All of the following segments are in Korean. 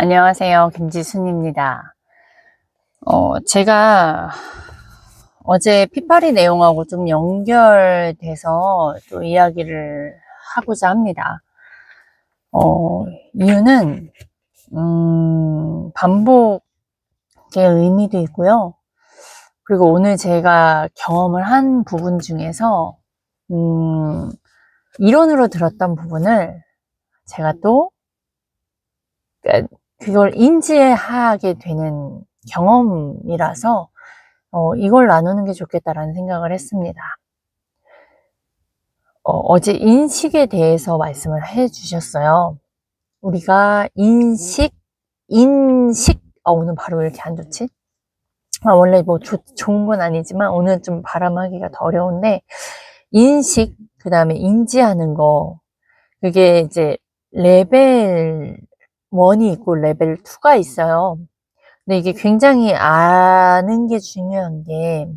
안녕하세요. 김지순입니다. 제가 어제 피파리 내용하고 좀 연결돼서 또 이야기를 하고자 합니다. 이유는, 반복의 의미도 있고요. 그리고 오늘 제가 경험을 한 부분 중에서, 이론으로 들었던 부분을 제가 또 그걸 인지하게 되는 경험이라서 이걸 나누는 게 좋겠다라는 생각을 했습니다. 어제 인식에 대해서 말씀을 해 주셨어요. 우리가 인식, 오늘 바로 왜 이렇게 안 좋지? 원래 뭐 좋은 건 아니지만 오늘 좀 발음하기가 더 어려운데, 인식, 그 다음에 인지하는 거, 그게 이제 레벨 1이 있고 레벨 2가 있어요. 근데 이게 굉장히 아는 게 중요한 게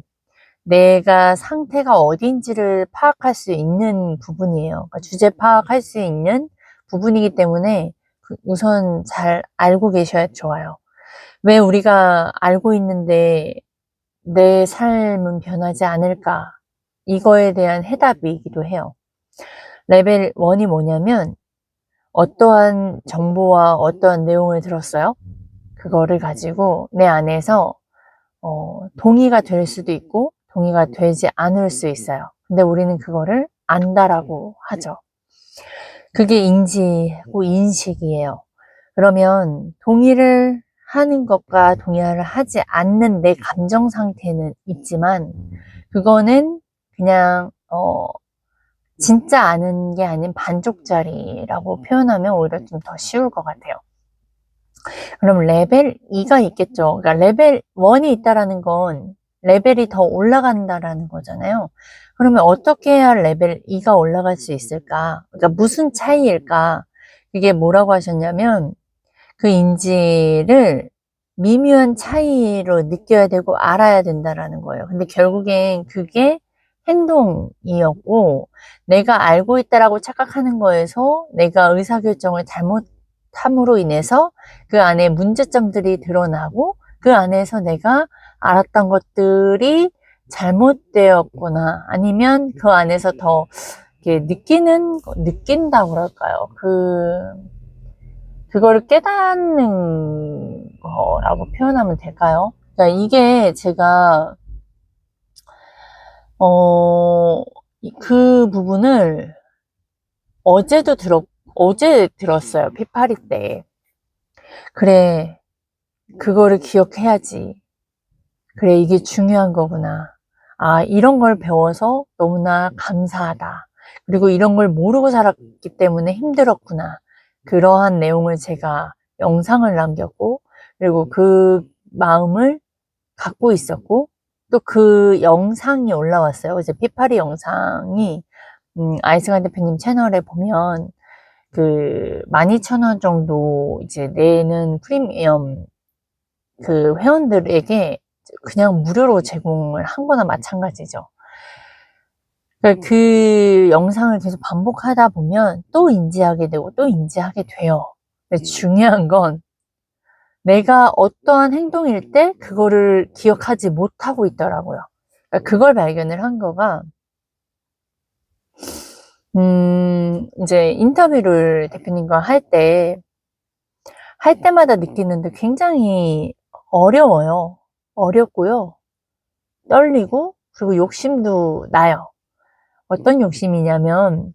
내가 상태가 어딘지를 파악할 수 있는 부분이에요. 그러니까 주제 파악할 수 있는 부분이기 때문에 우선 잘 알고 계셔야 좋아요. 왜 우리가 알고 있는데 내 삶은 변하지 않을까? 이거에 대한 해답이기도 해요. 레벨 1이 뭐냐면 어떠한 정보와 어떠한 내용을 들었어요? 그거를 가지고 내 안에서 동의가 될 수도 있고 동의가 되지 않을 수 있어요. 근데 우리는 그거를 안다라고 하죠. 그게 인지고 인식이에요. 그러면 동의를 하는 것과 동의를 하지 않는 내 감정 상태는 있지만 그거는 그냥 진짜 아는 게 아닌 반쪽짜리라고 표현하면 오히려 좀 더 쉬울 것 같아요. 그럼 레벨 2가 있겠죠. 그러니까 레벨 1이 있다라는 건 레벨이 더 올라간다라는 거잖아요. 그러면 어떻게 해야 레벨 2가 올라갈 수 있을까? 그러니까 무슨 차이일까? 그게 뭐라고 하셨냐면 그 인지를 미묘한 차이로 느껴야 되고 알아야 된다라는 거예요. 근데 결국엔 그게 행동이었고 내가 알고 있다라고 착각하는 거에서 내가 의사결정을 잘못함으로 인해서 그 안에 문제점들이 드러나고 그 안에서 내가 알았던 것들이 잘못되었구나 아니면 그 안에서 더 이렇게 느낀다고 그럴까요? 그거를 깨닫는 거라고 표현하면 될까요? 그러니까 이게 제가 그 부분을 어제 들었어요. 피파리 때. 그래, 그거를 기억해야지. 그래, 이게 중요한 거구나. 아, 이런 걸 배워서 너무나 감사하다. 그리고 이런 걸 모르고 살았기 때문에 힘들었구나. 그러한 내용을 제가 영상을 남겼고, 그리고 그 마음을 갖고 있었고, 또 그 영상이 올라왔어요. 이제 피파리 영상이, 아이스간 대표님 채널에 보면, 12,000원 정도 이제 내는 프리미엄 그 회원들에게 그냥 무료로 제공을 한 거나 마찬가지죠. 그러니까 그 영상을 계속 반복하다 보면 또 인지하게 되고 또 인지하게 돼요. 근데 중요한 건 내가 어떠한 행동일 때 그거를 기억하지 못하고 있더라고요. 그러니까 그걸 발견을 한 거가 이제 인터뷰를 대표님과 할 때마다 느끼는데 굉장히 어려워요. 어렵고요. 떨리고 그리고 욕심도 나요. 어떤 욕심이냐면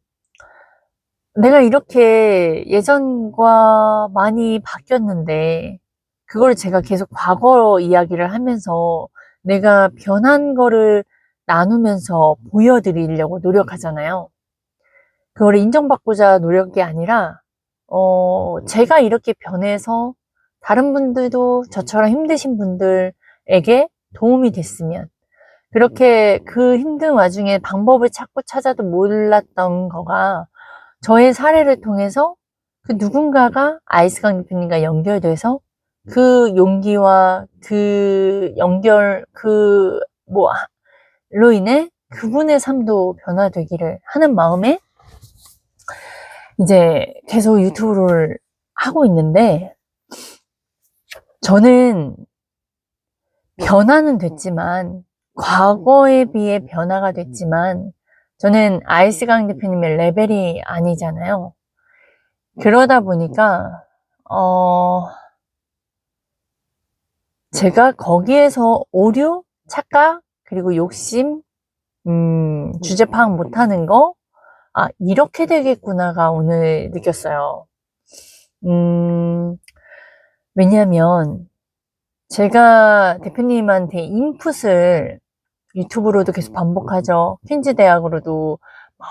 내가 이렇게 예전과 많이 바뀌었는데 그걸 제가 계속 과거 이야기를 하면서 내가 변한 거를 나누면서 보여드리려고 노력하잖아요. 그걸 인정받고자 노력이 아니라 제가 이렇게 변해서 다른 분들도 저처럼 힘드신 분들에게 도움이 됐으면 그렇게 그 힘든 와중에 방법을 찾고 찾아도 몰랐던 거가 저의 사례를 통해서 그 누군가가 아이스강 대표님과 연결돼서 그 용기와 그 연결, 로 인해 그분의 삶도 변화되기를 하는 마음에 이제 계속 유튜브를 하고 있는데 저는 변화는 됐지만, 과거에 비해 변화가 됐지만, 저는 아이스강 대표님의 레벨이 아니잖아요. 그러다 보니까, 제가 거기에서 오류, 착각, 그리고 욕심, 주제 파악 못하는 거, 아, 이렇게 되겠구나가 오늘 느꼈어요. 왜냐면, 제가 대표님한테 인풋을 유튜브로도 계속 반복하죠. 퀸즈 대학으로도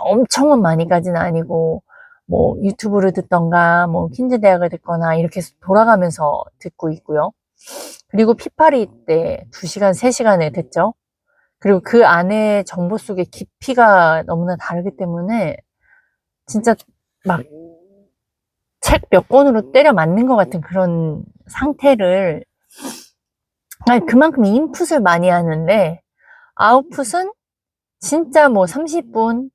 엄청 많이 까지는 아니고, 뭐 유튜브를 듣던가, 뭐 퀸즈 대학을 듣거나 이렇게 돌아가면서 듣고 있고요. 그리고 피파리 때 2시간, 3시간을 듣죠. 그리고 그 안에 정보 속의 깊이가 너무나 다르기 때문에 진짜 막 책 몇 권으로 때려 맞는 것 같은 그런 상태를, 아니, 그만큼 인풋을 많이 하는데 아웃풋은 진짜 뭐 30분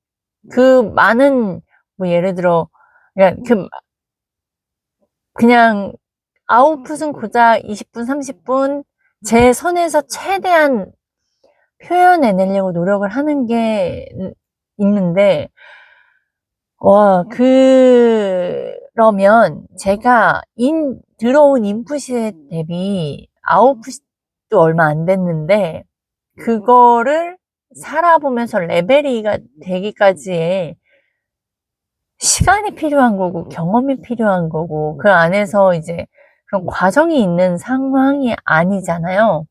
그 많은, 뭐 예를 들어 그냥 아웃풋은 고작 20분 30분 제 선에서 최대한 표현해내려고 노력을 하는 게 있는데, 와, 그러면 제가 들어온 인풋에 대비 아웃풋도 얼마 안 됐는데, 그거를 살아보면서 레벨이가 되기까지의 시간이 필요한 거고, 경험이 필요한 거고, 그 안에서 이제 그런 과정이 있는 상황이 아니잖아요.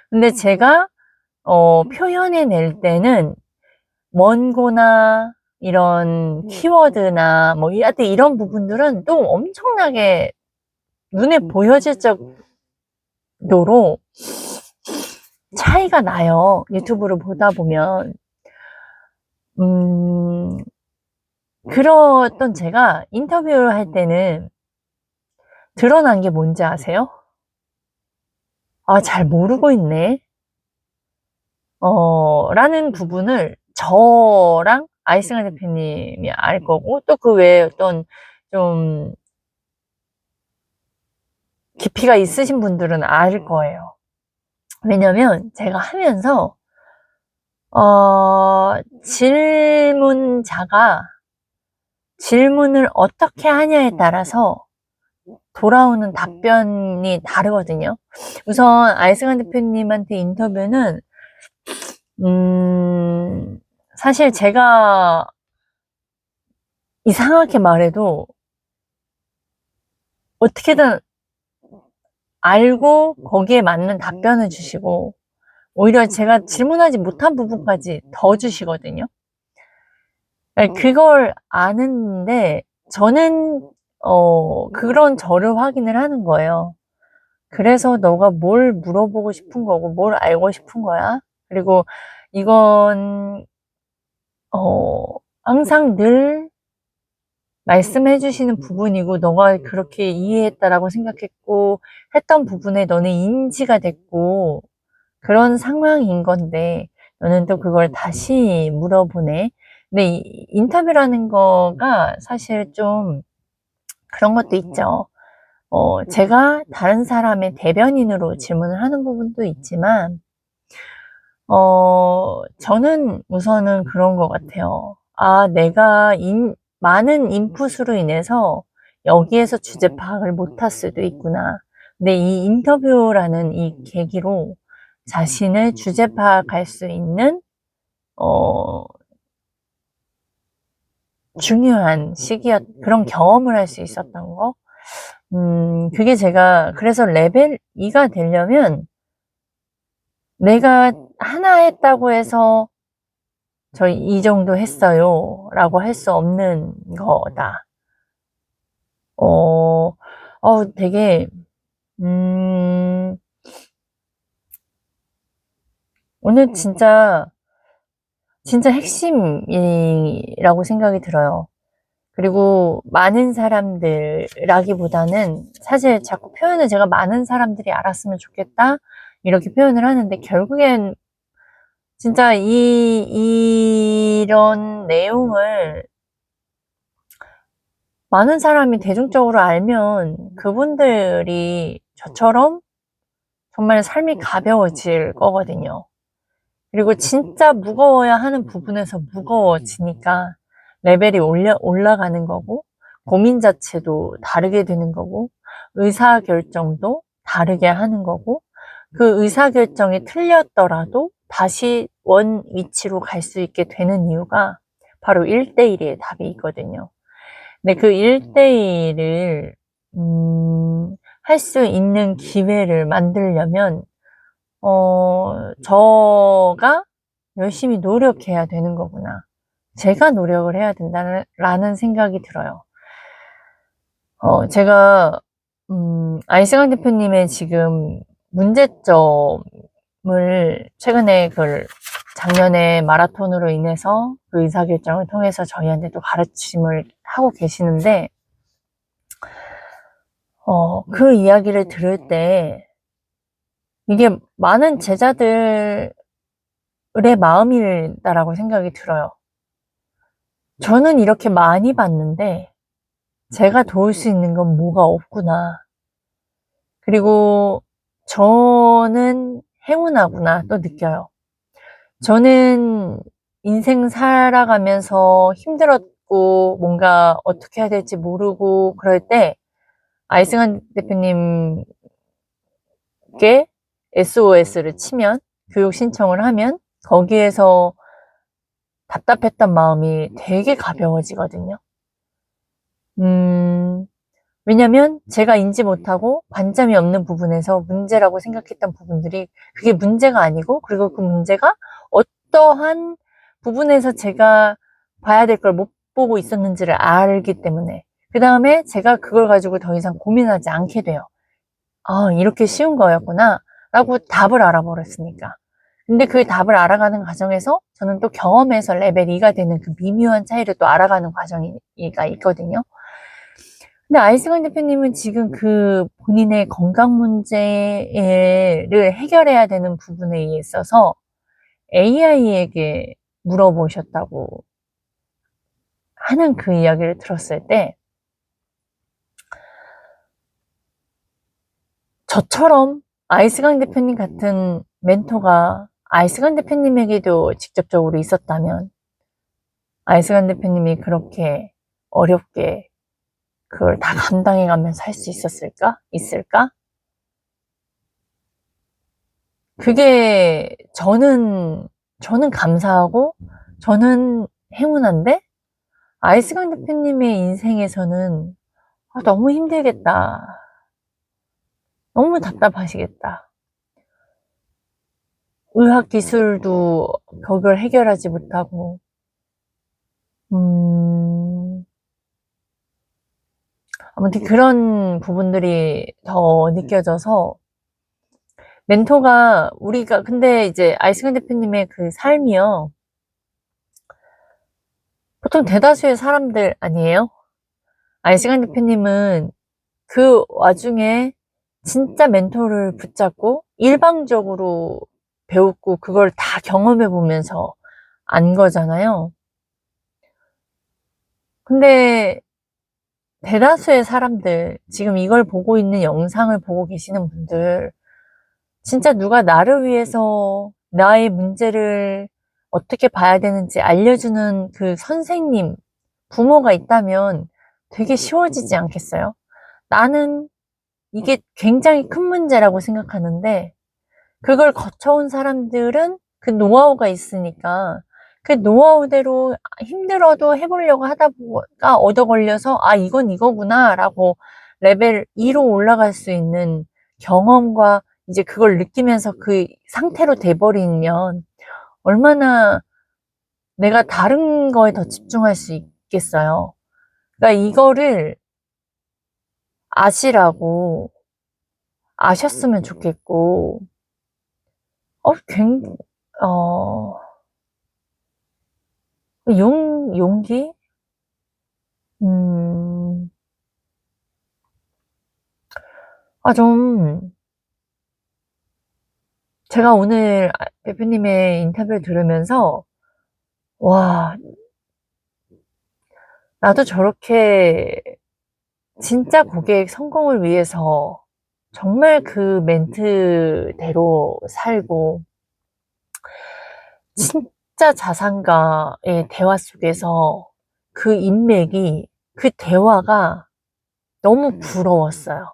근데 제가, 표현해낼 때는 원고나 이런 키워드나 뭐 하여튼 이런 부분들은 또 엄청나게 눈에 보여질 정도로 차이가 나요. 유튜브를 보다 보면. 그랬던 제가 인터뷰를 할 때는 드러난 게 뭔지 아세요? 아, 잘 모르고 있네. 라는 부분을 저랑 아이승환 대표님이 알 거고, 또 그 외에 어떤 좀 깊이가 있으신 분들은 알 거예요. 왜냐면 제가 하면서, 질문자가 질문을 어떻게 하냐에 따라서 돌아오는 답변이 다르거든요. 우선 아이승환 대표님한테 인터뷰는 사실 제가 이상하게 말해도 어떻게든 알고 거기에 맞는 답변을 주시고, 오히려 제가 질문하지 못한 부분까지 더 주시거든요. 그걸 아는데 저는 그런 저를 확인을 하는 거예요. 그래서 너가 뭘 물어보고 싶은 거고 뭘 알고 싶은 거야? 그리고 이건 항상 늘 말씀해 주시는 부분이고, 너가 그렇게 이해했다라고 생각했고 했던 부분에 너는 인지가 됐고 그런 상황인 건데 너는 또 그걸 다시 물어보네. 근데 이 인터뷰라는 거가 사실 좀 그런 것도 있죠. 제가 다른 사람의 대변인으로 질문을 하는 부분도 있지만, 저는 우선은 그런 것 같아요. 아, 내가 많은 인풋으로 인해서 여기에서 주제 파악을 못할 수도 있구나. 근데 이 인터뷰라는 이 계기로 자신을 주제 파악할 수 있는, 어, 중요한 그런 경험을 할 수 있었던 거. 그게 제가, 그래서 레벨 2가 되려면 내가 하나 했다고 해서 저 이 정도 했어요 라고 할 수 없는 거다. 되게, 오늘 진짜 핵심이라고 생각이 들어요. 그리고 많은 사람들라기보다는 사실 자꾸 표현을 제가 많은 사람들이 알았으면 좋겠다 이렇게 표현을 하는데, 결국엔 진짜 이런 내용을 많은 사람이 대중적으로 알면 그분들이 저처럼 정말 삶이 가벼워질 거거든요. 그리고 진짜 무거워야 하는 부분에서 무거워지니까 레벨이 올라가는 거고, 고민 자체도 다르게 되는 거고, 의사결정도 다르게 하는 거고, 그 의사결정이 틀렸더라도 다시 원 위치로 갈 수 있게 되는 이유가 바로 1대1의 답이 있거든요. 근데 그 1대1을, 할 수 있는 기회를 만들려면, 저가 열심히 노력해야 되는 거구나. 제가 노력을 해야 된다는 생각이 들어요. 제가, 아이스강 대표님의 지금 문제점을 최근에 작년에 마라톤으로 인해서 그 의사결정을 통해서 저희한테 또 가르침을 하고 계시는데, 그 이야기를 들을 때, 이게 많은 제자들의 마음이다라고 생각이 들어요. 저는 이렇게 많이 봤는데, 제가 도울 수 있는 건 뭐가 없구나. 그리고 저는 행운하구나 또 느껴요. 저는 인생 살아가면서 힘들었고 뭔가 어떻게 해야 될지 모르고 그럴 때 아이승환 대표님께 SOS를 치면, 교육 신청을 하면 거기에서 답답했던 마음이 되게 가벼워지거든요. 왜냐면 제가 인지 못하고 관점이 없는 부분에서 문제라고 생각했던 부분들이 그게 문제가 아니고, 그리고 그 문제가 어떠한 부분에서 제가 봐야 될 걸 못 보고 있었는지를 알기 때문에 그 다음에 제가 그걸 가지고 더 이상 고민하지 않게 돼요. 아, 이렇게 쉬운 거였구나 라고 답을 알아버렸으니까. 근데 그 답을 알아가는 과정에서 저는 또 경험에서 레벨 2가 되는 그 미묘한 차이를 또 알아가는 과정이 있거든요. 근데 아이승환 대표님은 지금 그 본인의 건강 문제를 해결해야 되는 부분에 있어서 AI에게 물어보셨다고 하는 그 이야기를 들었을 때, 저처럼 아이승환 대표님 같은 멘토가 아이승환 대표님에게도 직접적으로 있었다면 아이승환 대표님이 그렇게 어렵게 그걸 다 감당해가면서 할 수 있었을까? 있을까? 그게 저는 감사하고 저는 행운한데, 아이스강 대표님의 인생에서는 너무 힘들겠다. 너무 답답하시겠다. 의학 기술도 그걸 해결하지 못하고, 아무튼 그런 부분들이 더 느껴져서, 멘토가 우리가 근데 이제 아이스강 대표님의 그 삶이요, 보통 대다수의 사람들 아니에요? 아이스강 대표님은 그 와중에 진짜 멘토를 붙잡고 일방적으로 배웠고 그걸 다 경험해 보면서 안 거잖아요. 근데 대다수의 사람들, 지금 이걸 보고 있는 영상을 보고 계시는 분들, 진짜 누가 나를 위해서 나의 문제를 어떻게 봐야 되는지 알려주는 그 선생님, 부모가 있다면 되게 쉬워지지 않겠어요? 나는 이게 굉장히 큰 문제라고 생각하는데, 그걸 거쳐온 사람들은 그 노하우가 있으니까 그 노하우대로 힘들어도 해보려고 하다 보니까 얻어 걸려서 아, 이건 이거구나 라고 레벨 2로 올라갈 수 있는 경험과 이제 그걸 느끼면서 그 상태로 돼버리면 얼마나 내가 다른 거에 더 집중할 수 있겠어요. 그러니까 이거를 아시라고, 아셨으면 좋겠고, 어, 굉, 어, 용기? 음, 좀, 제가 오늘 대표님의 인터뷰를 들으면서, 와, 나도 저렇게 진짜 고객 성공을 위해서 정말 그 멘트대로 살고 진짜 자상가의 대화 속에서 그 인맥이 그 대화가 너무 부러웠어요.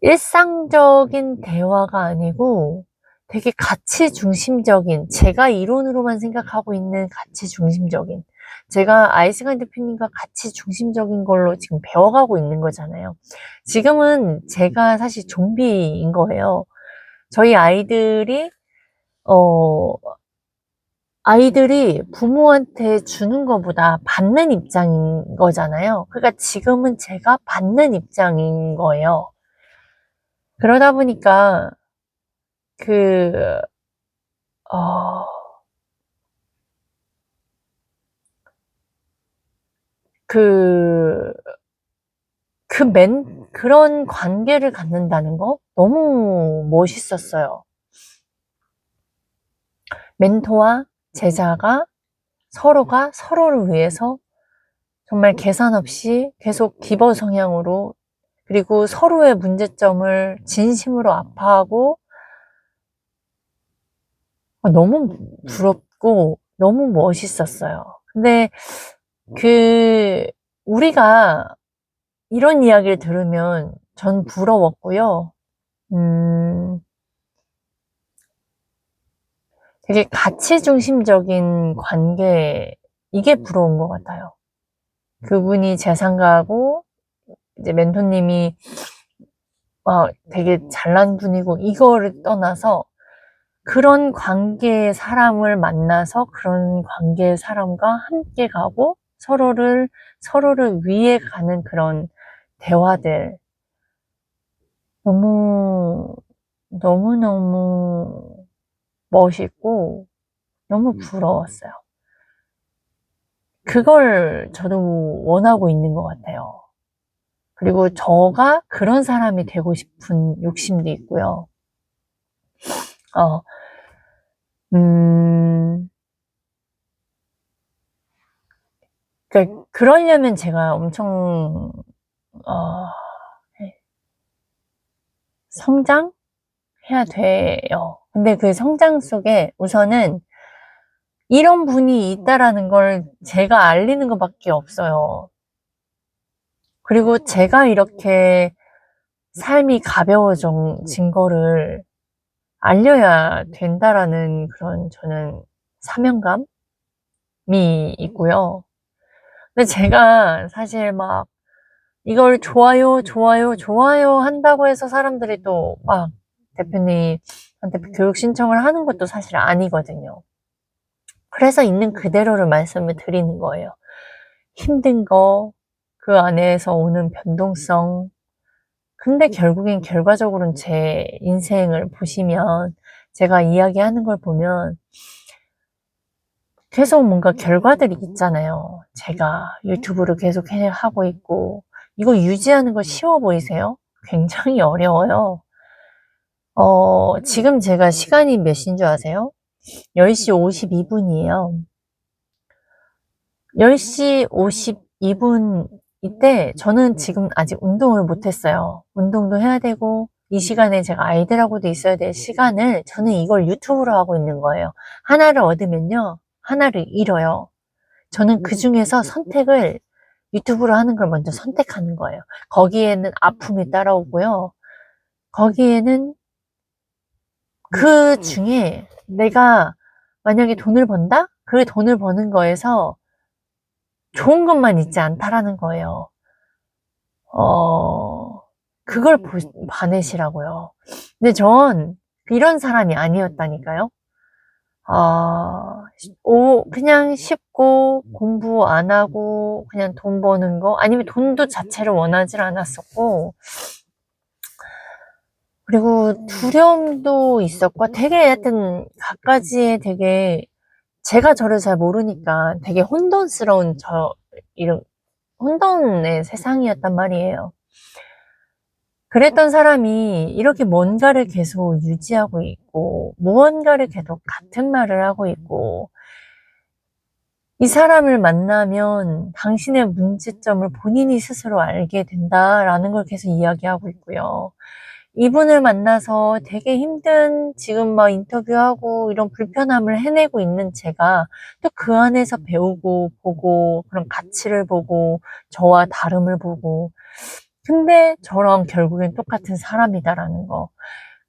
일상적인 대화가 아니고 되게 가치 중심적인 제가 이론으로만 생각하고 있는 가치 중심적인 제가 아이스가인 대표님과 가치 중심적인 걸로 지금 배워가고 있는 거잖아요. 지금은 제가 사실 좀비인 거예요. 저희 어, 아이들이 부모한테 주는 것보다 받는 입장인 거잖아요. 그러니까 지금은 제가 받는 입장인 거예요. 그러다 보니까 그, 어, 그, 그런 관계를 갖는다는 거 너무 멋있었어요. 멘토와 제자가 서로가 서로를 위해서 정말 계산 없이 계속 기버 성향으로 그리고 서로의 문제점을 진심으로 아파하고 너무 부럽고 너무 멋있었어요. 근데 그 우리가 이런 이야기를 들으면 전 부러웠고요. 되게 가치 중심적인 관계 이게 부러운 것 같아요. 그분이 재산가하고 이제 멘토님이 되게 잘난 분이고 이거를 떠나서 그런 관계의 사람을 만나서 그런 관계의 사람과 함께 가고 서로를 위해 가는 그런 대화들 너무너무 멋있고 너무 부러웠어요. 그걸 저도 원하고 있는 것 같아요. 그리고 저가 그런 사람이 되고 싶은 욕심도 있고요. 어, 음, 그러려면 제가 엄청, 어, 성장해야 돼요. 근데 그 성장 속에 우선은 이런 분이 있다라는 걸 제가 알리는 것밖에 없어요. 그리고 제가 이렇게 삶이 가벼워진 거를 알려야 된다라는 그런 저는 사명감이 있고요. 근데 제가 사실 막 이걸 좋아요, 좋아요, 좋아요 한다고 해서 사람들이 또 막 대표님한테 교육 신청을 하는 것도 사실 아니거든요. 그래서 있는 그대로를 말씀을 드리는 거예요. 힘든 거, 그 안에서 오는 변동성. 근데 결국엔 결과적으로는 제 인생을 보시면 제가 이야기하는 걸 보면 계속 뭔가 결과들이 있잖아요. 제가 유튜브를 계속 하고 있고 이거 유지하는 거 쉬워 보이세요? 굉장히 어려워요. 지금 제가 시간이 몇 시인 줄 아세요? 10시 52분이에요. 10시 52분 이때 저는 지금 아직 운동을 못했어요. 운동도 해야 되고 이 시간에 제가 아이들하고도 있어야 될 시간을 저는 이걸 유튜브로 하고 있는 거예요. 하나를 얻으면요. 하나를 잃어요. 저는 그 중에서 선택을 유튜브로 하는 걸 먼저 선택하는 거예요. 거기에는 아픔이 따라오고요. 거기에는 그 중에 내가 만약에 돈을 번다? 그 돈을 버는 거에서 좋은 것만 있지 않다라는 거예요. 그걸 봐내시라고요. 근데 전 이런 사람이 아니었다니까요. 그냥 쉽고 공부 안 하고 그냥 돈 버는 거 아니면 돈도 자체를 원하지 않았었고 그리고 두려움도 있었고 되게 하여튼 갖가지에 되게 제가 저를 잘 모르니까 되게 혼돈스러운 이런 혼돈의 세상이었단 말이에요. 그랬던 사람이 이렇게 뭔가를 계속 유지하고 있고 무언가를 계속 같은 말을 하고 있고 이 사람을 만나면 당신의 문제점을 본인이 스스로 알게 된다라는 걸 계속 이야기하고 있고요. 이분을 만나서 되게 힘든 지금 막 인터뷰하고 이런 불편함을 해내고 있는 제가 또 그 안에서 배우고 보고 그런 가치를 보고 저와 다름을 보고 근데 저랑 결국엔 똑같은 사람이다라는 거.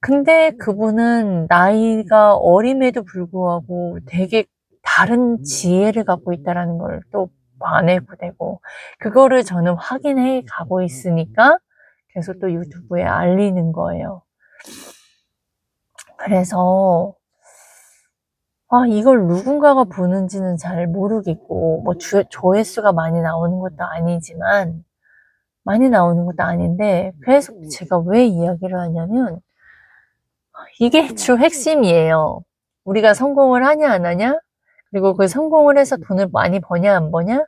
근데 그분은 나이가 어림에도 불구하고 되게 다른 지혜를 갖고 있다라는 걸 또 봐내고 되고 그거를 저는 확인해 가고 있으니까 계속 또 유튜브에 알리는 거예요. 그래서 이걸 누군가가 보는지는 잘 모르겠고 뭐 조회수가 많이 나오는 것도 아니지만 많이 나오는 것도 아닌데 그래서 제가 왜 이야기를 하냐면 이게 주 핵심이에요. 우리가 성공을 하냐 안 하냐 그리고 그 성공을 해서 돈을 많이 버냐 안 버냐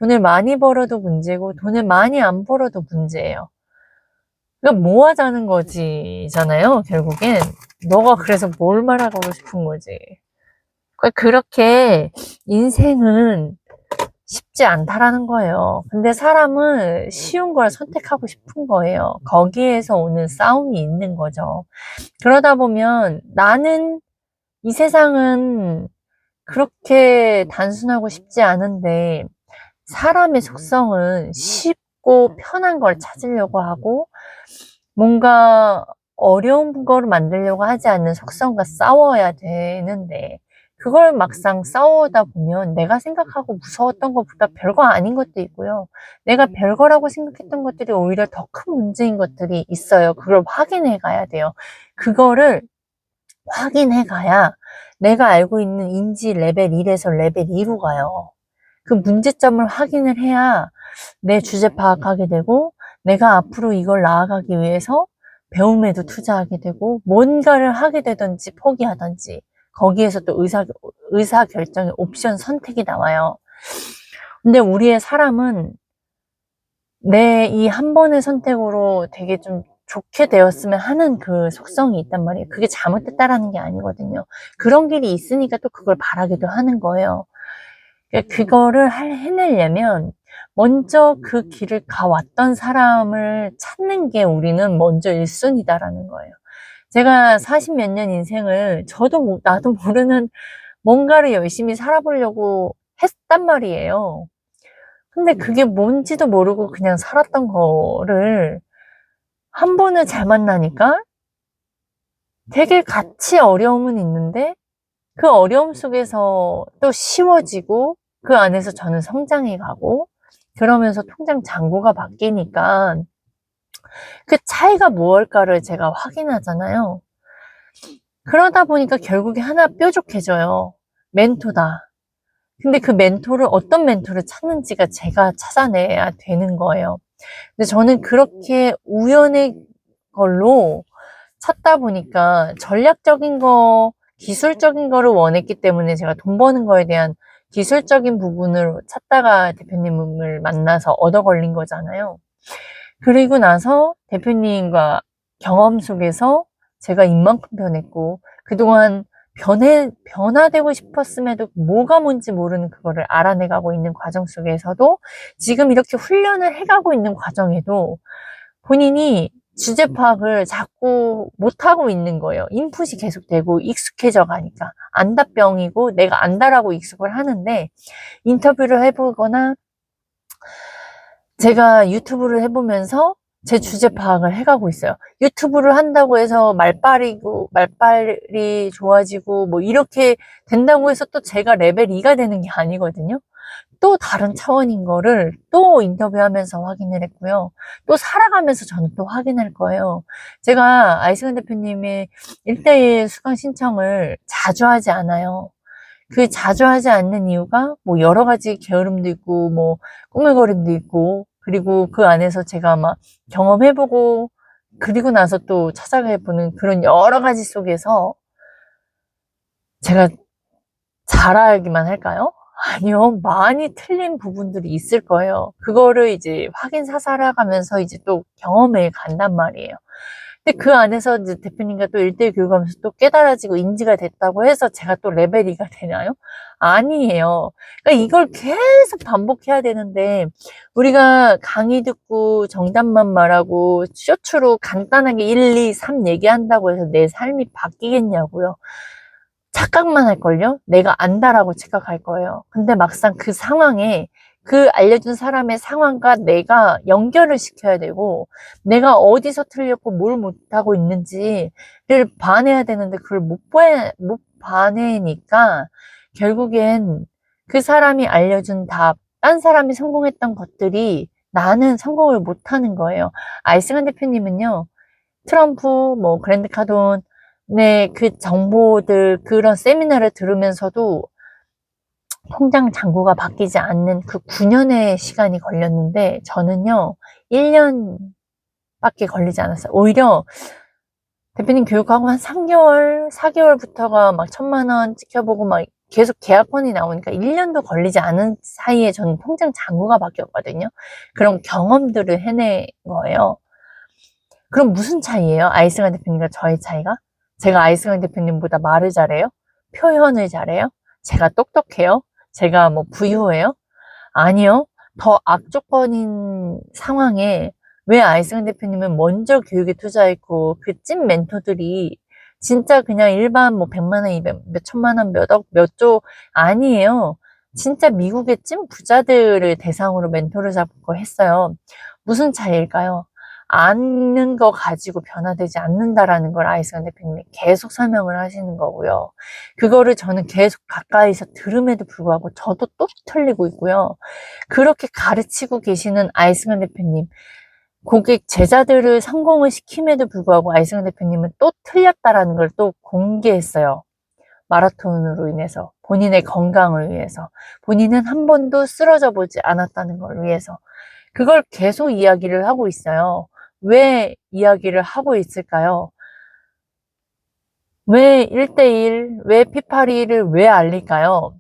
돈을 많이 벌어도 문제고 돈을 많이 안 벌어도 문제예요. 그러니까 뭐 하자는 거지잖아요 결국엔. 너가 그래서 뭘 말하고 싶은 거지. 그러니까 그렇게 인생은 쉽지 않다라는 거예요. 근데 사람은 쉬운 걸 선택하고 싶은 거예요. 거기에서 오는 싸움이 있는 거죠. 그러다 보면 나는 이 세상은 그렇게 단순하고 쉽지 않은데 사람의 속성은 쉽고 편한 걸 찾으려고 하고 뭔가 어려운 거를 만들려고 하지 않는 속성과 싸워야 되는데 그걸 막상 싸우다 보면 내가 생각하고 무서웠던 것보다 별거 아닌 것도 있고요. 내가 별거라고 생각했던 것들이 오히려 더 큰 문제인 것들이 있어요. 그걸 확인해 가야 돼요. 그거를 확인해 가야 내가 알고 있는 인지 레벨 1에서 레벨 2로 가요. 그 문제점을 확인을 해야 내 주제 파악하게 되고 내가 앞으로 이걸 나아가기 위해서 배움에도 투자하게 되고 뭔가를 하게 되든지 포기하든지 거기에서 또 의사 결정의 옵션 선택이 나와요. 근데 우리의 사람은 내 이 한 번의 선택으로 되게 좀 좋게 되었으면 하는 그 속성이 있단 말이에요. 그게 잘못됐다라는 게 아니거든요. 그런 길이 있으니까 또 그걸 바라기도 하는 거예요. 그거를 해내려면 먼저 그 길을 가왔던 사람을 찾는 게 우리는 먼저 1순위다라는 거예요. 제가 40 몇 년 인생을 나도 모르는 뭔가를 열심히 살아보려고 했단 말이에요. 근데 그게 뭔지도 모르고 그냥 살았던 거를 한 번을 잘 만나니까 되게 같이 어려움은 있는데 그 어려움 속에서 또 쉬워지고 그 안에서 저는 성장해 가고 그러면서 통장 잔고가 바뀌니까 그 차이가 무엇일까를 제가 확인하잖아요. 그러다 보니까 결국에 하나 뾰족해져요. 멘토다. 근데 그 멘토를 어떤 멘토를 찾는지가 제가 찾아내야 되는 거예요. 근데 저는 그렇게 우연의 걸로 찾다 보니까 전략적인 거, 기술적인 거를 원했기 때문에 제가 돈 버는 거에 대한 기술적인 부분을 찾다가 대표님을 만나서 얻어 걸린 거잖아요. 그리고 나서 대표님과 경험 속에서 제가 이만큼 변했고, 그동안 변화되고 싶었음에도 뭐가 뭔지 모르는 그거를 알아내가고 있는 과정 속에서도 지금 이렇게 훈련을 해가고 있는 과정에도 본인이 주제 파악을 자꾸 못하고 있는 거예요. 인풋이 계속되고 익숙해져 가니까. 안다병이고 내가 안다라고 익숙을 하는데 인터뷰를 해보거나 제가 유튜브를 해보면서 제 주제 파악을 해가고 있어요. 유튜브를 한다고 해서 말빨이 좋아지고 뭐 이렇게 된다고 해서 또 제가 레벨 2가 되는 게 아니거든요. 또 다른 차원인 거를 또 인터뷰하면서 확인을 했고요. 또 살아가면서 저는 또 확인할 거예요. 제가 아이승환 대표님의 1대1 수강 신청을 자주 하지 않아요. 그 자주 하지 않는 이유가 뭐 여러 가지 게으름도 있고 뭐 꾸물거림도 있고 그리고 그 안에서 제가 막 경험해보고 그리고 나서 또 찾아가보는 그런 여러 가지 속에서 제가 잘하기만 할까요? 아니요. 많이 틀린 부분들이 있을 거예요. 그거를 이제 확인 사살해 가면서 이제 또 경험해 간단 말이에요. 근데 그 안에서 이제 대표님과 또 1대1 교육하면서 또 깨달아지고 인지가 됐다고 해서 제가 또 레벨 2가 되나요? 아니에요. 그러니까 이걸 계속 반복해야 되는데 우리가 강의 듣고 정답만 말하고 쇼츠로 간단하게 1, 2, 3 얘기한다고 해서 내 삶이 바뀌겠냐고요. 착각만 할걸요? 내가 안다라고 착각할 거예요. 근데 막상 그 상황에 그 알려준 사람의 상황과 내가 연결을 시켜야 되고 내가 어디서 틀렸고 뭘 못하고 있는지를 봐내야 되는데 그걸 못 봐내니까 결국엔 그 사람이 알려준 답, 딴 사람이 성공했던 것들이 나는 성공을 못하는 거예요. 아이승환 대표님은요. 트럼프, 뭐 그랜드 카돈, 네, 그 정보들, 그런 세미나를 들으면서도 통장 잔고가 바뀌지 않는 그 9년의 시간이 걸렸는데, 저는요, 1년밖에 걸리지 않았어요. 오히려 대표님 교육하고 한 3개월, 4개월부터가 막 1,000만 원 찍혀보고 막 계속 계약권이 나오니까 1년도 걸리지 않은 사이에 저는 통장 잔고가 바뀌었거든요. 그런 경험들을 해낸 거예요. 그럼 무슨 차이예요? 아이승환 대표님과 저의 차이가? 제가 아이승환 대표님보다 말을 잘해요? 표현을 잘해요? 제가 똑똑해요? 제가 뭐 부유해요? 아니요. 더 악조건인 상황에 왜 아이승환 대표님은 먼저 교육에 투자했고 그 찐 멘토들이 진짜 그냥 일반 뭐 100만 원, 200, 몇 천만 원, 몇 억, 몇 조 아니에요. 진짜 미국의 찐 부자들을 대상으로 멘토를 잡고 했어요. 무슨 차이일까요? 아는 거 가지고 변화되지 않는다라는 걸 아이승환 대표님이 계속 설명을 하시는 거고요. 그거를 저는 계속 가까이서 들음에도 불구하고 저도 또 틀리고 있고요. 그렇게 가르치고 계시는 아이승환 대표님, 고객 제자들을 성공을 시킴에도 불구하고 아이승환 대표님은 또 틀렸다라는 걸 또 공개했어요. 마라톤으로 인해서, 본인의 건강을 위해서, 본인은 한 번도 쓰러져 보지 않았다는 걸 위해서. 그걸 계속 이야기를 하고 있어요. 왜 이야기를 하고 있을까요? 왜 1대1, 왜 피파리를 왜 알릴까요?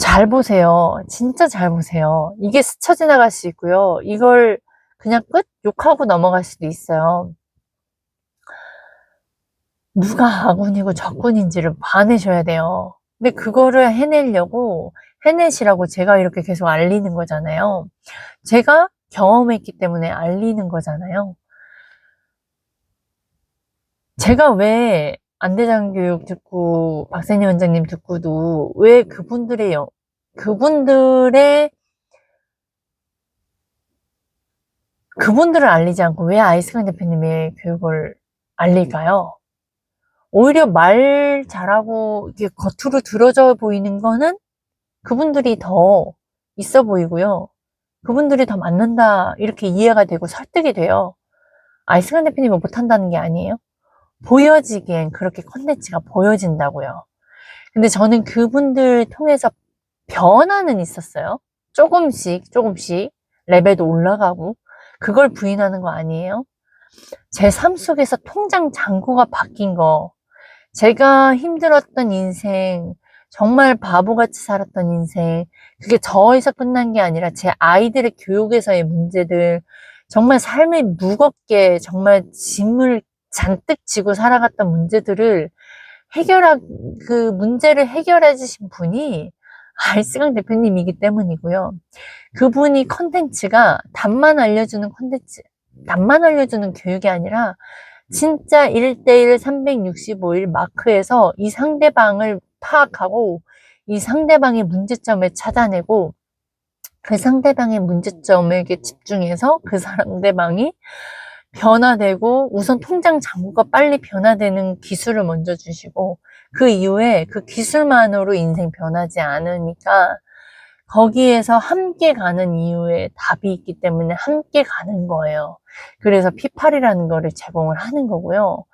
잘 보세요. 진짜 잘 보세요. 이게 스쳐 지나갈 수 있고요. 이걸 그냥 끝 욕하고 넘어갈 수도 있어요. 누가 아군이고 적군인지를 봐내셔야 돼요. 근데 그거를 해내려고 해내시라고 제가 이렇게 계속 알리는 거잖아요. 제가 경험했기 때문에 알리는 거잖아요. 제가 왜 안대장 교육 듣고 박세니 원장님 듣고도 왜 그분들의 그분들을 알리지 않고 왜 아이승환 대표님의 교육을 알릴까요? 오히려 말 잘하고 이게 겉으로 들어져 보이는 거는 그분들이 더 있어 보이고요. 그분들이 더 맞는다 이렇게 이해가 되고 설득이 돼요. 아이승환 대표님은 못한다는 게 아니에요. 보여지기엔 그렇게 컨텐츠가 보여진다고요. 근데 저는 그분들 통해서 변화는 있었어요. 조금씩 레벨도 올라가고 그걸 부인하는 거 아니에요? 제 삶 속에서 통장 잔고가 바뀐 거, 제가 힘들었던 인생, 정말 바보같이 살았던 인생, 그게 저에서 끝난 게 아니라 제 아이들의 교육에서의 문제들, 정말 삶이 무겁게 정말 짐을 잔뜩 지고 살아갔던 문제들을 그 문제를 해결해 주신 분이 알쓰강 대표님이기 때문이고요. 그분이 컨텐츠가 답만 알려주는 교육이 아니라 진짜 1대1 365일 마크에서 이 상대방을 파악하고 이 상대방의 문제점을 찾아내고 그 상대방의 문제점에게 집중해서 그 상대방이 변화되고 우선 통장 잔고가 빨리 변화되는 기술을 먼저 주시고 그 이후에 그 기술만으로 인생 변하지 않으니까 거기에서 함께 가는 이유에 답이 있기 때문에 함께 가는 거예요. 그래서 피팔이라는 거를 제공을 하는 거고요.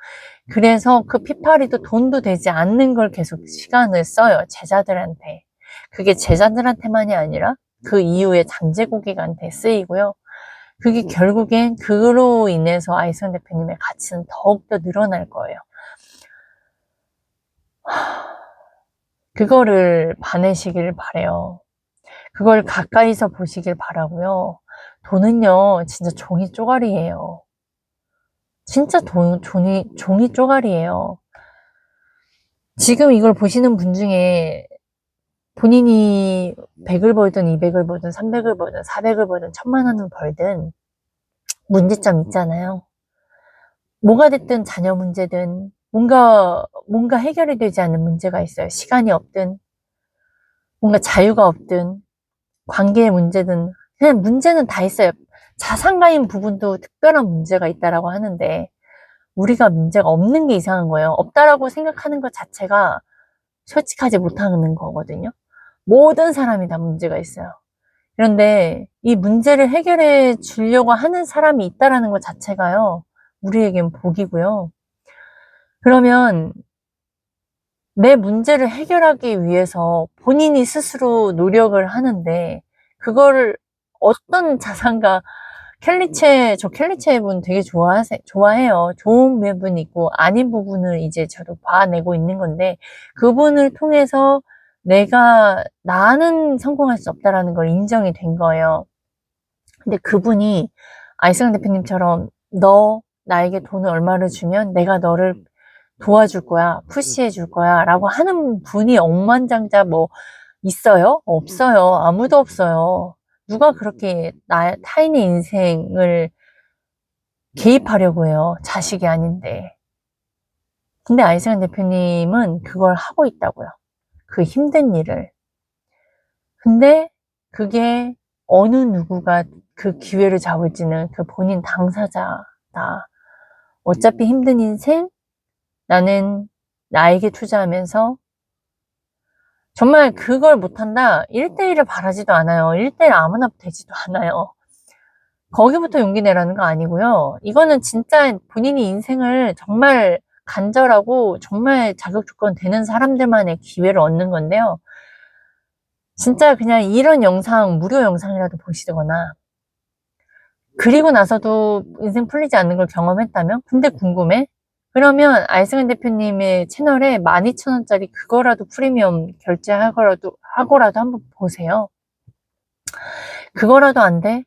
그래서 그 피팔이도 돈도 되지 않는 걸 계속 시간을 써요. 제자들한테. 그게 제자들한테만이 아니라 그 이후에 잠재 고객한테 쓰이고요. 그게 결국엔 그로 인해서 아이승 대표님의 가치는 더욱더 늘어날 거예요. 그거를 봐내시길 바래요. 그걸 가까이서 보시길 바라고요. 돈은요, 진짜 종이 쪼가리예요. 진짜 종이 쪼가리예요. 지금 이걸 보시는 분 중에 본인이 100을 벌든 200을 벌든 300을 벌든 400을 벌든 1000만 원을 벌든 문제점 있잖아요. 뭐가 됐든 자녀 문제든 뭔가 해결이 되지 않는 문제가 있어요. 시간이 없든 뭔가 자유가 없든 관계의 문제든 그냥 문제는 다 있어요. 자산가인 부분도 특별한 문제가 있다라고 하는데 우리가 문제가 없는 게 이상한 거예요. 없다라고 생각하는 것 자체가 솔직하지 못하는 거거든요. 모든 사람이 다 문제가 있어요. 그런데 이 문제를 해결해 주려고 하는 사람이 있다라는 것 자체가요. 우리에겐 복이고요. 그러면 내 문제를 해결하기 위해서 본인이 스스로 노력을 하는데 그거를 어떤 자산가 저 켈리체 분 되게 좋아해요. 좋은 부분이 있고 아닌 부분을 이제 저도 봐내고 있는 건데 그분을 통해서 나는 성공할 수 없다라는 걸 인정이 된 거예요. 근데 그분이 아이스강 대표님처럼 너 나에게 돈을 얼마를 주면 내가 너를 도와줄 거야, 푸시해 줄 거야 라고 하는 분이 억만장자 뭐 있어요? 없어요. 아무도 없어요. 누가 그렇게 타인의 인생을 개입하려고 해요. 자식이 아닌데. 근데 아이스강 대표님은 그걸 하고 있다고요. 그 힘든 일을. 근데 그게 어느 누구가 그 기회를 잡을지는 그 본인 당사자다. 어차피 힘든 인생 나는 나에게 투자하면서 정말 그걸 못한다. 1대1을 바라지도 않아요. 1대1 아무나 되지도 않아요. 거기부터 용기 내라는 거 아니고요. 이거는 진짜 본인이 인생을 정말 간절하고 정말 자격 조건 되는 사람들만의 기회를 얻는 건데요. 진짜 그냥 이런 영상, 무료 영상이라도 보시거나 그리고 나서도 인생 풀리지 않는 걸 경험했다면? 근데 궁금해? 그러면 아이승환 대표님의 채널에 12,000원짜리 그거라도 프리미엄 결제하고라도 한번 보세요. 그거라도 안 돼?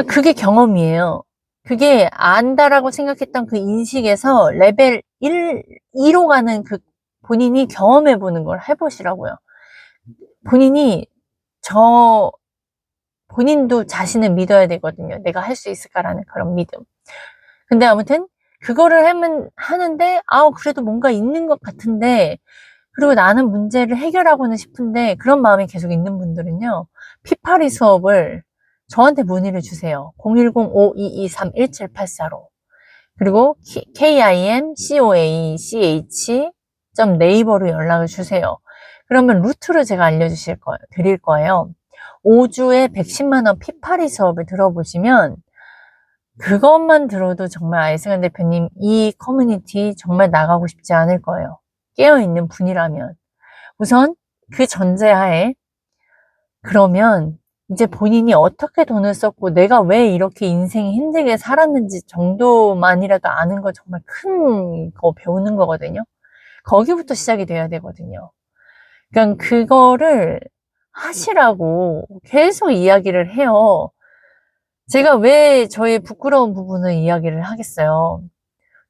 그게 경험이에요. 그게 안다라고 생각했던 그 인식에서 레벨 2로 가는 그 본인이 경험해보는 걸 해보시라고요. 본인이 본인도 자신을 믿어야 되거든요. 내가 할 수 있을까라는 그런 믿음. 근데 아무튼 그거를 하는데 그래도 뭔가 있는 것 같은데 그리고 나는 문제를 해결하고는 싶은데 그런 마음이 계속 있는 분들은요. 피파리 수업을 저한테 문의를 주세요. 010-5223-1784로 그리고 kimcoach.naver로 연락을 주세요. 그러면 루트를 제가 드릴 거예요. 5주에 110만 원 피파리 수업을 들어보시면 그것만 들어도 정말 아이승환 대표님 이 커뮤니티 정말 나가고 싶지 않을 거예요. 깨어있는 분이라면. 우선 그 전제하에 그러면 이제 본인이 어떻게 돈을 썼고 내가 왜 이렇게 인생이 힘들게 살았는지 정도만이라도 아는 거 정말 큰 거 배우는 거거든요. 거기부터 시작이 돼야 되거든요. 그러니까 그거를 하시라고 계속 이야기를 해요. 제가 왜 저의 부끄러운 부분을 이야기를 하겠어요.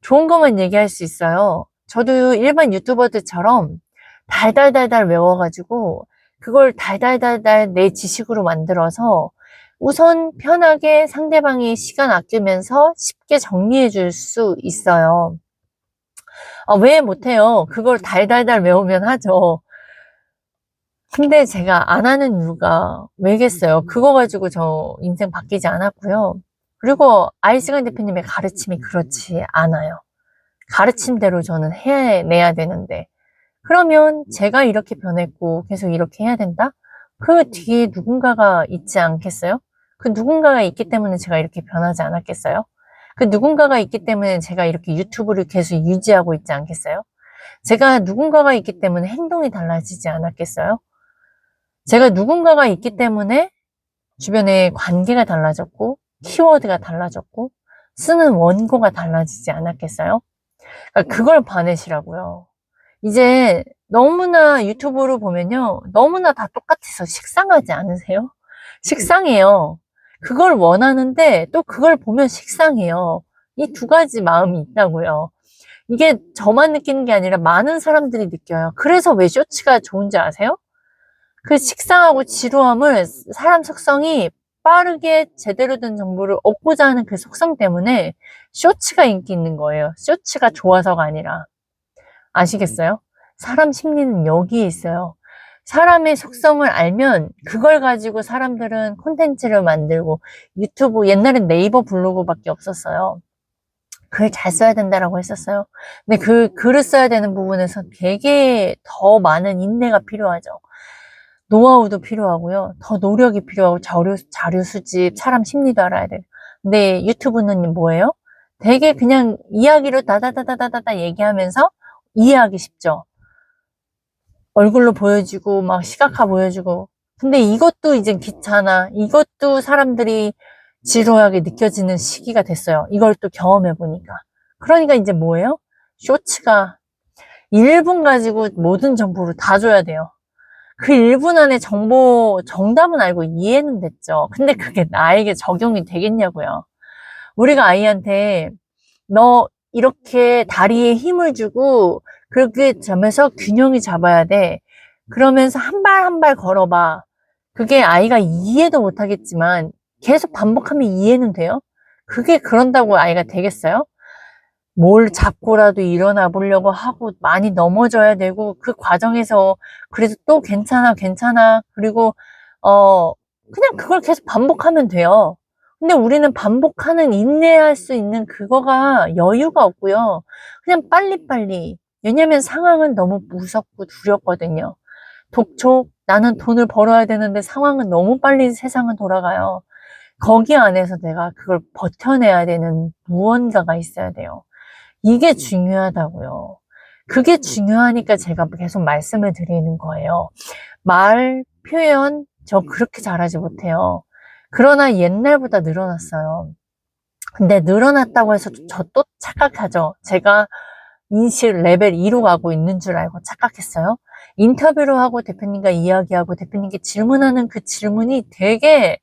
좋은 것만 얘기할 수 있어요. 저도 일반 유튜버들처럼 달달달달 외워가지고 그걸 달달달달 내 지식으로 만들어서 우선 편하게 상대방이 시간 아끼면서 쉽게 정리해 줄 수 있어요. 왜 못해요? 그걸 달달달 외우면 하죠. 근데 제가 안 하는 이유가 왜겠어요? 그거 가지고 저 인생 바뀌지 않았고요. 그리고 아이승환 대표님의 가르침이 그렇지 않아요. 가르침대로 저는 해내야 되는데 그러면 제가 이렇게 변했고 계속 이렇게 해야 된다? 그 뒤에 누군가가 있지 않겠어요? 그 누군가가 있기 때문에 제가 이렇게 변하지 않았겠어요? 그 누군가가 있기 때문에 제가 이렇게 유튜브를 계속 유지하고 있지 않겠어요? 제가 누군가가 있기 때문에 행동이 달라지지 않았겠어요? 제가 누군가가 있기 때문에 주변에 관계가 달라졌고 키워드가 달라졌고 쓰는 원고가 달라지지 않았겠어요? 그러니까 그걸 봐내시라고요. 이제 너무나 유튜브를 보면요. 너무나 다 똑같아서 식상하지 않으세요? 식상해요. 그걸 원하는데 또 그걸 보면 식상해요. 이 두 가지 마음이 있다고요. 이게 저만 느끼는 게 아니라 많은 사람들이 느껴요. 그래서 왜 쇼츠가 좋은지 아세요? 그 식상하고 지루함을 사람 속성이 빠르게 제대로 된 정보를 얻고자 하는 그 속성 때문에 쇼츠가 인기 있는 거예요. 쇼츠가 좋아서가 아니라. 아시겠어요? 사람 심리는 여기에 있어요. 사람의 속성을 알면 그걸 가지고 사람들은 콘텐츠를 만들고 유튜브, 옛날엔 네이버 블로그밖에 없었어요. 글 잘 써야 된다라고 했었어요. 근데 그 글을 써야 되는 부분에서 되게 더 많은 인내가 필요하죠. 노하우도 필요하고요. 더 노력이 필요하고 자료 수집, 사람 심리도 알아야 돼요. 근데 유튜브는 뭐예요? 되게 그냥 이야기로 다다다다다다 얘기하면서 이해하기 쉽죠. 얼굴로 보여주고 막 시각화 보여주고. 근데 이것도 이제 귀찮아. 이것도 사람들이 지루하게 느껴지는 시기가 됐어요. 이걸 또 경험해 보니까. 그러니까 이제 뭐예요? 쇼츠가 1분 가지고 모든 정보를 다 줘야 돼요. 그 1분 안에 정답은 알고 이해는 됐죠. 근데 그게 나에게 적용이 되겠냐고요. 우리가 아이한테 너 이렇게 다리에 힘을 주고 그렇게 점에서 균형이 잡아야 돼. 그러면서 한 발 한 발 걸어봐. 그게 아이가 이해도 못하겠지만 계속 반복하면 이해는 돼요. 그게 그런다고 아이가 되겠어요? 뭘 잡고라도 일어나 보려고 하고 많이 넘어져야 되고 그 과정에서 그래도 또 괜찮아 괜찮아 그리고 그냥 그걸 계속 반복하면 돼요. 근데 우리는 반복하는 인내할 수 있는 그거가 여유가 없고요. 그냥 빨리빨리. 왜냐면 상황은 너무 무섭고 두렵거든요. 독촉, 나는 돈을 벌어야 되는데 상황은 너무 빨리 세상은 돌아가요. 거기 안에서 내가 그걸 버텨내야 되는 무언가가 있어야 돼요. 이게 중요하다고요. 그게 중요하니까 제가 계속 말씀을 드리는 거예요. 말, 표현, 저 그렇게 잘하지 못해요. 그러나 옛날보다 늘어났어요. 근데 늘어났다고 해서 저 또 착각하죠. 제가 인식 레벨 2로 가고 있는 줄 알고 착각했어요. 인터뷰를 하고 대표님과 이야기하고 대표님께 질문하는 그 질문이 되게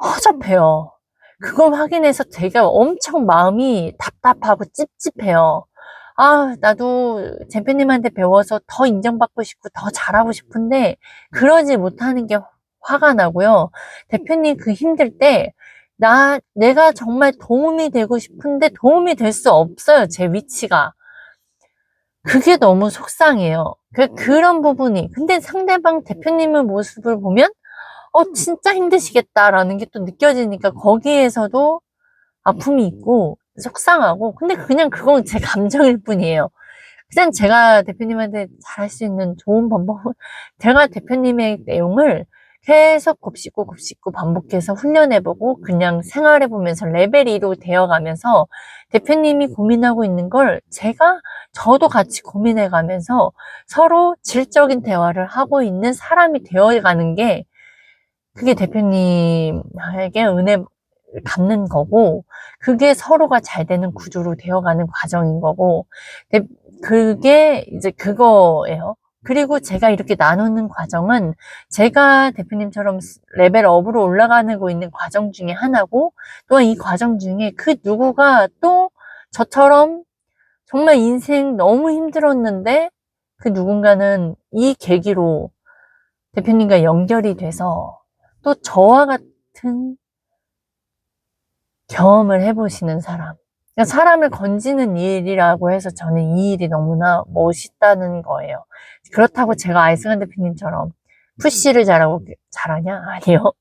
허접해요. 그걸 확인해서 되게 엄청 마음이 답답하고 찝찝해요. 아, 나도 대표님한테 배워서 더 인정받고 싶고 더 잘하고 싶은데 그러지 못하는 게 화가 나고요. 대표님 그 힘들 때 내가 정말 도움이 되고 싶은데 도움이 될 수 없어요. 제 위치가. 그게 너무 속상해요. 그런 부분이. 근데 상대방 대표님의 모습을 보면 진짜 힘드시겠다라는 게 또 느껴지니까 거기에서도 아픔이 있고 속상하고 근데 그냥 그건 제 감정일 뿐이에요. 그냥 제가 대표님한테 잘할 수 있는 좋은 방법은 제가 대표님의 내용을 계속 곱씹고 반복해서 훈련해보고 그냥 생활해보면서 레벨 2로 되어가면서 대표님이 고민하고 있는 걸 저도 같이 고민해가면서 서로 질적인 대화를 하고 있는 사람이 되어가는 게 그게 대표님에게 은혜 갚는 거고, 그게 서로가 잘 되는 구조로 되어가는 과정인 거고, 그게 이제 그거예요. 그리고 제가 이렇게 나누는 과정은 제가 대표님처럼 레벨업으로 올라가고 있는 과정 중에 하나고, 또한 이 과정 중에 그 누구가 또 저처럼 정말 인생 너무 힘들었는데, 그 누군가는 이 계기로 대표님과 연결이 돼서 또 저와 같은 경험을 해보시는 사람. 그러니까 사람을 건지는 일이라고 해서 저는 이 일이 너무나 멋있다는 거예요. 그렇다고 제가 아이스간 대표님처럼 푸시를 잘하냐? 아니요.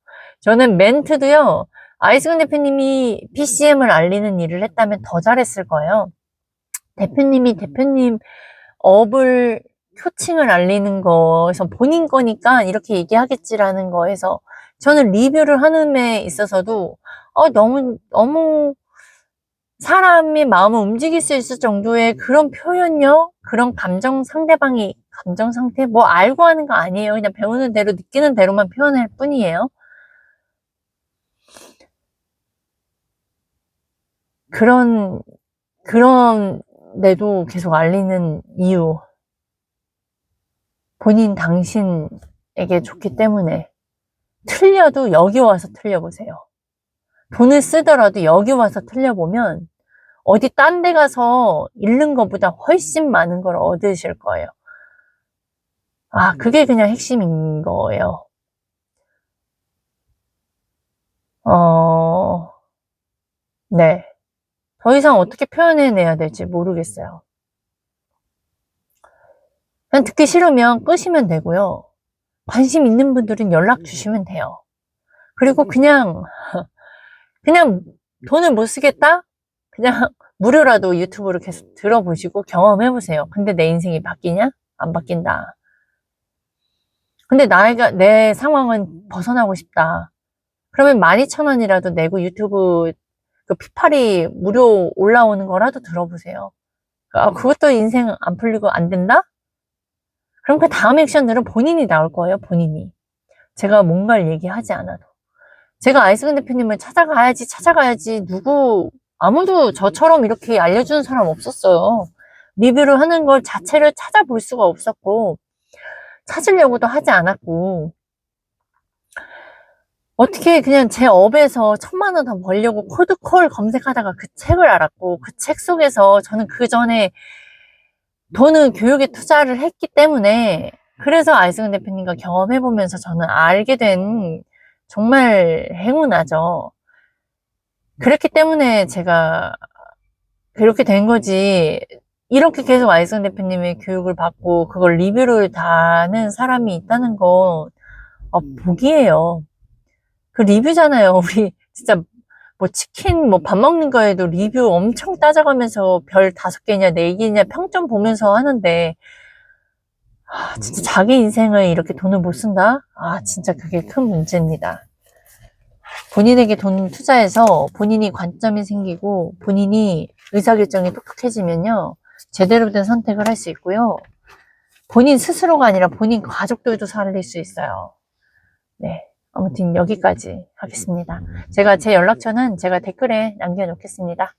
저는 멘트도요, 아이스간 대표님이 PCM을 알리는 일을 했다면 더 잘했을 거예요. 대표님 업을 표칭을 알리는 거에서 본인 거니까 이렇게 얘기하겠지라는 거에서 저는 리뷰를 하는 데 있어서도 너무 사람의 마음을 움직일 수 있을 정도의 그런 표현력, 그런 상대방이 감정 상태, 뭐 알고 하는 거 아니에요. 그냥 배우는 대로, 느끼는 대로만 표현할 뿐이에요. 그런 데도 계속 알리는 이유. 당신에게 좋기 때문에. 틀려도 여기 와서 틀려보세요. 돈을 쓰더라도 여기 와서 틀려보면 어디 딴 데 가서 잃는 것보다 훨씬 많은 걸 얻으실 거예요. 아, 그게 그냥 핵심인 거예요. 네. 더 이상 어떻게 표현해내야 될지 모르겠어요. 그냥 듣기 싫으면 끄시면 되고요. 관심 있는 분들은 연락 주시면 돼요. 그리고 그냥 돈을 못 쓰겠다? 그냥 무료라도 유튜브를 계속 들어보시고 경험해보세요. 근데 내 인생이 바뀌냐? 안 바뀐다. 근데 내 상황은 벗어나고 싶다. 그러면 12,000원이라도 내고 유튜브 그 피파리 무료 올라오는 거라도 들어보세요. 아, 그것도 인생 안 풀리고 안 된다? 그럼 그 다음 액션들은 본인이 나올 거예요, 본인이. 제가 뭔가를 얘기하지 않아도. 제가 아이스근 대표님을 찾아가야지. 아무도 저처럼 이렇게 알려주는 사람 없었어요. 리뷰를 하는 걸 자체를 찾아볼 수가 없었고, 찾으려고도 하지 않았고, 어떻게 그냥 제 업에서 1,000만 원 더 벌려고 코드콜 검색하다가 그 책을 알았고, 그 책 속에서 저는 그 전에 돈은 교육에 투자를 했기 때문에, 그래서 아이스근 대표님과 경험해보면서 저는 알게 된 정말 행운아죠. 그랬기 때문에 제가 그렇게 된 거지. 이렇게 계속 아이스근 대표님의 교육을 받고 그걸 리뷰를 다는 사람이 있다는 건 복이에요. 그 리뷰잖아요. 우리 진짜 뭐 치킨 뭐 밥 먹는 거에도 리뷰 엄청 따져가면서 별 5개냐 4개냐 평점 보면서 하는데 진짜 자기 인생을 이렇게 돈을 못 쓴다? 진짜 그게 큰 문제입니다. 본인에게 돈 투자해서 본인이 관점이 생기고 본인이 의사결정이 똑똑해지면요. 제대로 된 선택을 할 수 있고요. 본인 스스로가 아니라 본인 가족들도 살릴 수 있어요. 네. 아무튼 여기까지 하겠습니다. 제 연락처는 제가 댓글에 남겨놓겠습니다.